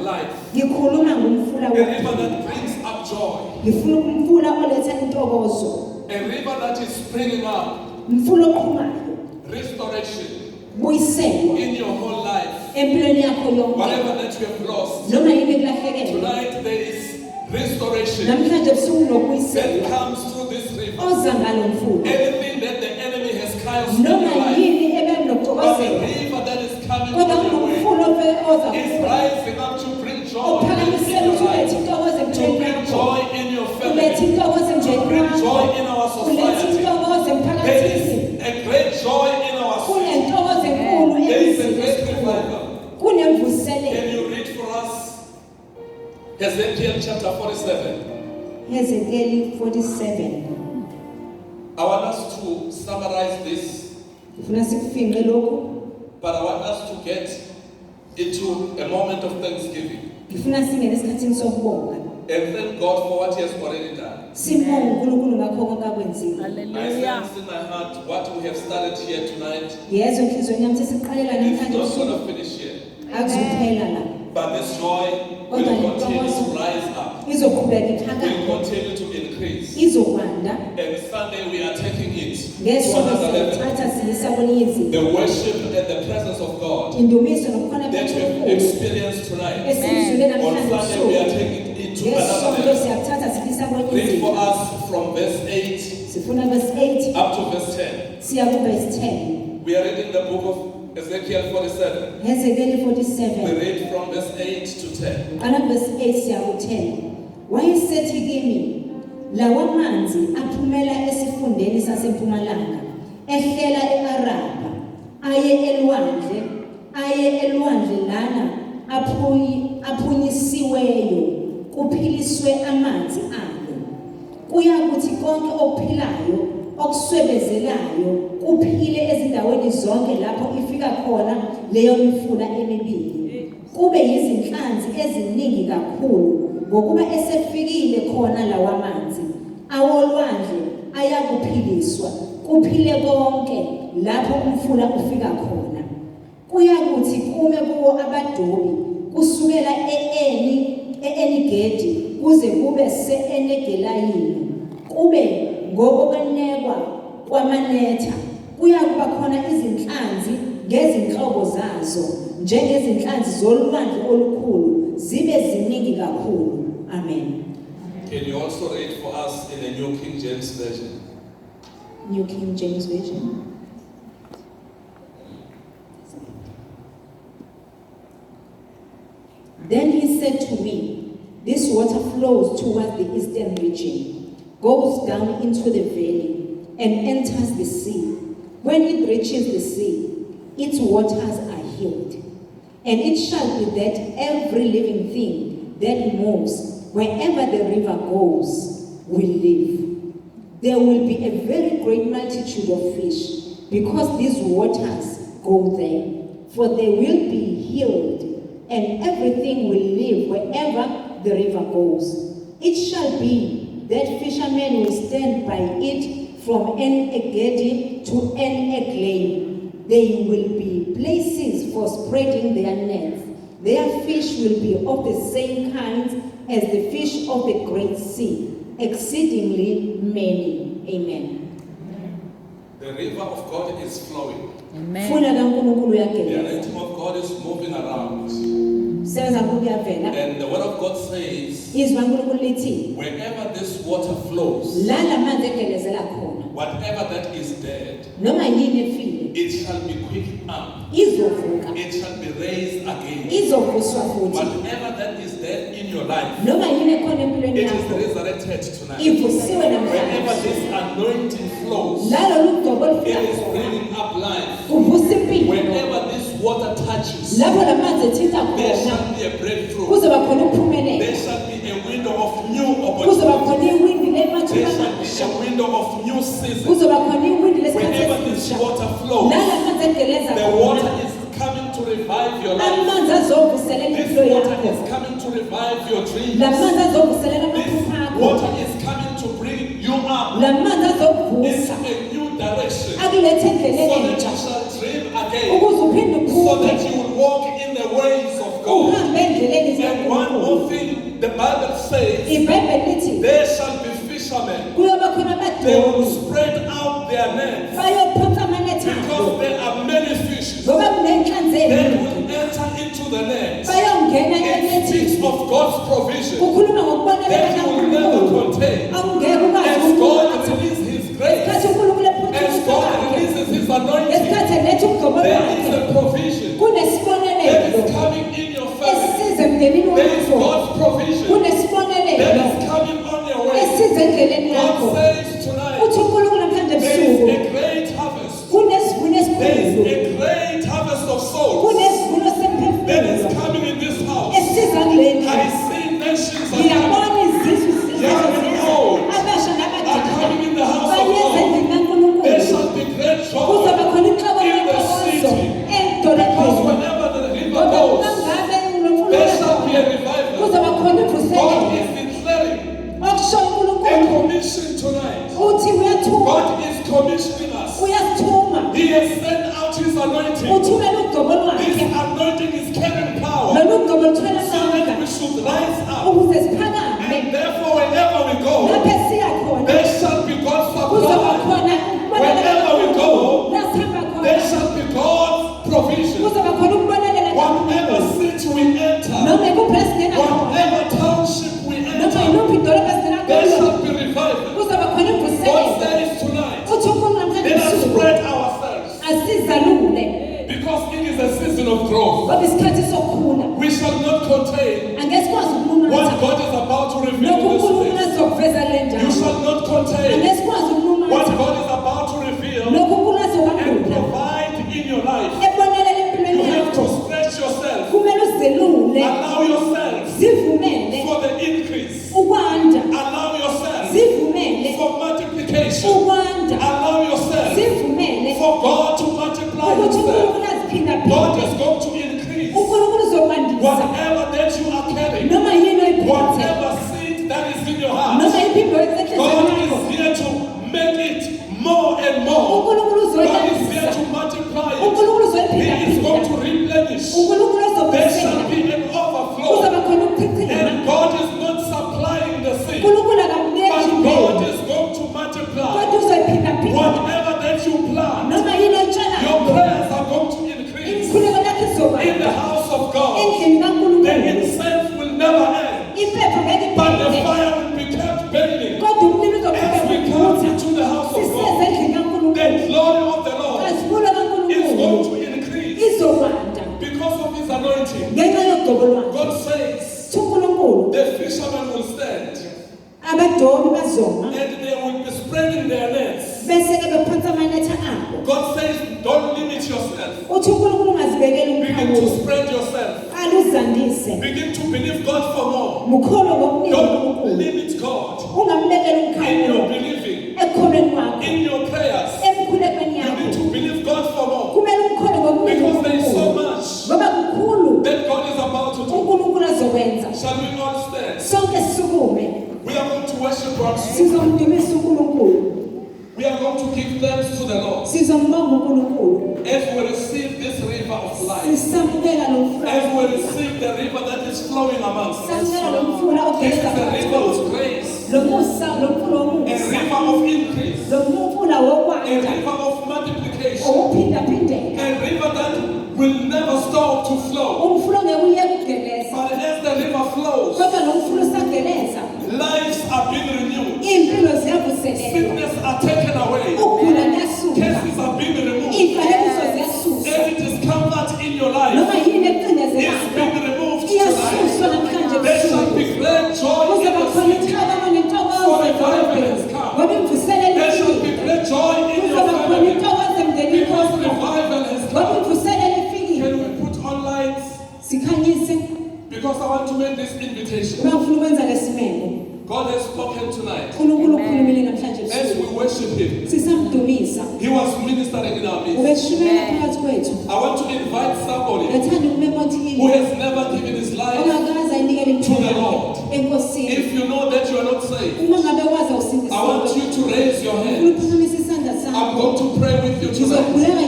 life. Ngikhuluma ngomfula A river wokuphila. that brings up joy. Ngifuna umfula oletha intokozo. A river that is springing up Umfula oqhumayo. restoration Buyiselwa in your whole life. empilweni yakho yonke. Whatever that you have lost, Noma yini ekulahlekele. tonight there is restoration Namhlanje busuku nokuyiselwa. that comes through this river. Oza ngalo mfula. Anything that the enemy has cast in your Noma life, yini but the ebenokuxokozela. river that is coming Kodwa from your way kunomfula oza is kuphuma. rising up to bring joy in Ophakamisela your ukuthi ulethe life, intokozo to empilweni bring yakho. joy in your Ulethe family, intokozo to emndenini bring joy wakho. in our Ulethe society. intokozo There emphakathini. is a great joy in our city. Kunentokozo enkulu There is a emzini great esikhulu. revival. Kunemvuselelo. Can you read for us Ezekiel chapter 47? Ezekiel 47. I want us to summarize this, Ngifuna sikufinqe lokhu. but I want us to get into a moment of thanksgiving Ngifuna singene esikhathini sokubonga. and thank God for what He has already done. Sibonge uNkulunkulu ngakho konke akwenzile. I sense in my heart what we have started here tonight Yezwa enhlizweni yami sesiqalela is namhlanje not usuku. going to finish here, Akuzuphela la. but this joy will continue to rise up, Izoqhubeka will iphakame. continue to increase. Izokwanda. And Sunday we are taking it to Ngesonto another level. siyathatha siyisa kwelinye izinga. The worship and the presence of God Indumiso nokukhona that we have beNkulunkulu. experienced tonight. Esikuzwile On namhlanje Sunday we are usuku. taking it to another Ngesonto level. siyathatha siyisa kwelinye Read for izinga. us from verse 8 Sifuna verse 8 up to verse 10. siya ku verse 10. We are reading the book of Ezekiel 47. Ezekiel We 47. read from verse 8 to 10. Qala verse 8 siya ku 10. Wayesethi kimi, lawa manzi aphumela esifundeni sasempumalanga, ehlela eAraba, aye elwandle lana aphunyisiweyo, kuphiliswe amanzi alo. Kuyakuthi konke okuphilayo, okuswebezelayo, kuphile ezindaweni zonke lapho ifika khona leyo mifula emibili. Kube yizinhlanzi eziningi kakhulu, ngokuba esefikile khona lawa manzi awolwandle ayakuphiliswa, kuphile konke lapho umfula ufika khona. Kuyakuthi kume kuwo abadobi kusukela eEnigedi kuze kube seEnegelayini, kube ngokokwenekwa kwamanetha. Kuyakuba khona izinhlanzi ngezinhlobo zazo, njengezinhlanzi zolwandle olukhulu, zibe ziningi kakhulu. Amen. Can you also read for us in the New King James Version? New King James Version. Then he said to me, this water flows towards the eastern region, goes down into the valley, and enters the sea. When it reaches the sea, its waters are healed. And it shall be that every living thing that moves wherever the river goes will live. There will be a very great multitude of fish, because these waters go there. For they will be healed, and everything will live wherever the river goes. It shall be that fishermen will stand by it from En-Egedi to En-Eglaim. They will be places for spreading their nets. Their fish will be of the same kind as the fish of the great sea, exceedingly many. Amen. The river of God is flowing. Fula kaNkulunkulu The uyageleza. anointing of God is moving around. Sebenza kuyavela. And the word of God says, Izwi kaNkulunkulu lithi, wherever this water flows, la lamanzi egelezela khona, whatever that is dead, noma yini efile, it shall be quickened up. izovuka, It shall be raised again. izovuswa futhi. Whatever that is dead in your life, Noma yini ekhona empilweni it is yakho, resurrected tonight. ivusiwe Wherever namhlanje. this anointing flows, La lolu dwebo it lufika is khona, bringing up life. kuvusa impilo. Wherever this water touches, Lapho lamanzi ethinta there khona, shall be a breakthrough. kuzoba khona There ukuphumelela. shall be a window of new Kuzoba opportunity. khona iwindi There lemathuba shall be amasha. a window of new season. Kuzoba khona iwindi lesikhathi Wherever this esisha. water flows, La lamanzi egeleza the khona, water is coming to revive your life. amanzi azovuselela This impilo water yakho. is coming to revive your dreams. Lamanzi azovuselela This amaphupho akho. water is coming to bring you up Lamanzi into azokuvusa, a new direction, akulethe so endleleni that entsha, you shall dream again, ukuze uphinde so that uphuphe, you will walk in the ways of God. uhambe endleleni And the Bible says, iBhayibheli lithi there shall be fishermen. kuyoba khona They will abadobi spread out their nets bayophonsa amanetha because abo there are many fishes. ngoba kunenhlanzi They eningi will enter into the net. bayongena It speaks enethini of God's provision kukhuluma ngokuboneleka that you will never kaNkulunkulu contain. awungeke ukwazi As God ukuwatha releases His grace, ngesikhathi uNkulunkulu ephutha as ubuso God bakhe releases His anointing, ngesikhathi eletha ukugcobo there is lwakhe a provision that kunesibonelelo is coming in your family. esize emndenini There is wakho God's provision that kunesibonelelo is coming on your way. esize endleleni yakho God says tonight, uthi uNkulunkulu namhlanje there is ebusuku a great harvest. kunesivuno There is esikhulu a great harvest of souls kunesivuno that is semphefumulo coming in this house. esiza kule I ndlu see nations are coming, ngiyabona izizwe Young and old abasha are nabadala coming in the house of bayeza God. endlini There kaNkulunkulu shall be great joy kuzoba khona inhloko in the yentokozo city. Because edolobheni whenever the river ngoba goes, kungabe uNkulunkulu there shall be a ekhona, revival. kuzoba khona God ivuselelo is declaring okusho a uNkulunkulu commission tonight. uthi uyathuma God is commissioning us. uyasithuma He has sent out His anointing. uthumela ugcobo This lwakhe anointing is carrying power lolu ugcobo luthwele so that amandla we should rise up. ukuze siphakame And therefore, whenever we go, lapho esiya khona there shall be God's kuzoba supply. khona Wherever we go, lasihamba there khona shall be God's provision. kuzoba khona ukubonelela Whatever kaNkulunkulu city we enter, noma ikuphi esingena khona whatever township we noma enter, yiluphi idolobha esingena there kulo shall be revival. kuzoba khona God imvuselelo says tonight, uthi uNkulunkulu namhlanje let us ebusuku spread ourselves asizalule because it is a season of growth. ngoba isikhathi sokukhula We shall not contain angesikwazi what ukulumatha God is about to reveal lokhu in this uNkulunkulu place. azokuveza le You njalo shall not contain angesikwazi what ukulumatha God is about to reveal lokhu uNkulunkulu and azokwambula provide in your life. ebonelela You empilweni have to yakho stretch yourself. kumele uzelule Allow yourself zivumele for the increase. ukwanda Allow yourself zivumele for multiplication. ukwanda Allow yourself zivumele for God to multiply ukuthi Himself. uNkulunkulu God aziphindaphinde is going to increase uNkulunkulu uzokwandisa whatever that you are carrying, noma yini oyiphethe whatever seed that is in your heart. noma iphimbo esenhliziyweni God yakho is here to make it more and more. uNkulunkulu God is here uzoyandisa to multiply it. uNkulunkulu He is going uzoyiphindaphinda to replenish. uNkulunkulu There uzobuyisela shall be an overflow. kuzoba khona ukuchichima And God is not supplying the seed, uNkulunkulu akamniki but imbewu God is going to multiply. kodwa uzoyiphindaphinda Whatever that you plant, noma yini your oyitshalayo prayers are going to increase. imikhuleko yakho In the izokwanda house of God, endlini the kaNkulunkulu incense will never end, impepho ngeke but the iphele fire will be kept burning. kodwa umlilo uzoqhubeka As we come ukuvutha into the house of siseze God, endlini the kaNkulunkulu glory of the Lord kazibulo is going kaNkulunkulu to increase izokwanda because of His anointing. ngenxa yogcobo lwakhe God says thi uNkulunkulu the fishermen will stand abadobi bazoma and they will be spreading their nets. bese-ke bephonsa amanetha abo God says, don't limit yourself. uthi uNkulunkulu ungazibekeli Begin to umkhawulo spread yourself. qala uzandise Begin to believe God for more. mukholwe ngokuningi Don't uNkulunkulu limit God ungambekeli in umkhawulo your believing, ekukholweni kwakho in your prayers. emkhulekweni You need yakho to believe God for more kumele umkholwe ngokuningi because there is so uNkulunkulu much ngoba kukhulu that God is about to do. uNkulunkulu azokwenza Shall we all stand? sonke sisukume We are going to worship God. sizomdumisa uNkulunkulu We are going to give thanks to the Lord sizombonga uNkulunkulu as we receive this river of life. sisamukela lo As we mfula receive the river that is flowing amongst us. samukela lo mfula This is ogeleza the phakathi river kwethu of grace, lo musa lo mfula a womusa river of increase, lo mfula a wokwanda river of multiplication, owuphindaphindeka a river that will never stop to flow. umfula ongeke uyeke ukugeleza But as the river flows, kodwa lo mfula usageleza lives are being renewed, iy'mpilo ziyavuselelwa sickness are taken away, ukugula kuyasuka cases are being removed. iy'fanekiso ziyasuswa Every discomfort in your life noma yini is ekucindezelako being removed tonight. iyasuswa namhlanje There shall be ebusuku great joy in kuzoba the khona city. inhlabano nentokozo For the Bible edolobheni has come. ngoba imvuselelo There shall be ifikile great joy in your kuzoba khona family intokozo emndenini because wakho revival has ngoba come. imvuselelo ifikile Can we put on lights? sikhanyise Because I want to make this invitation. kuba ngifuna ukwenza lesimemo God has spoken tonight. uNkulunkulu ukhulumile namhlanje As ebusuku we worship Him, sisamdumisa He was ministering in our midst. ubeshumela phakathi kwethu I want to invite somebody ngathanda ukumema who othile has never given his life. ongakaze ayinikele To the impilo Lord. yakhe enkosini If you know that you are not saved, uma ngabe wazi I want awusindisiwe you to raise your hand. uphakamisa isandla I'm sakho going to pray with you tonight. ngizokhuleka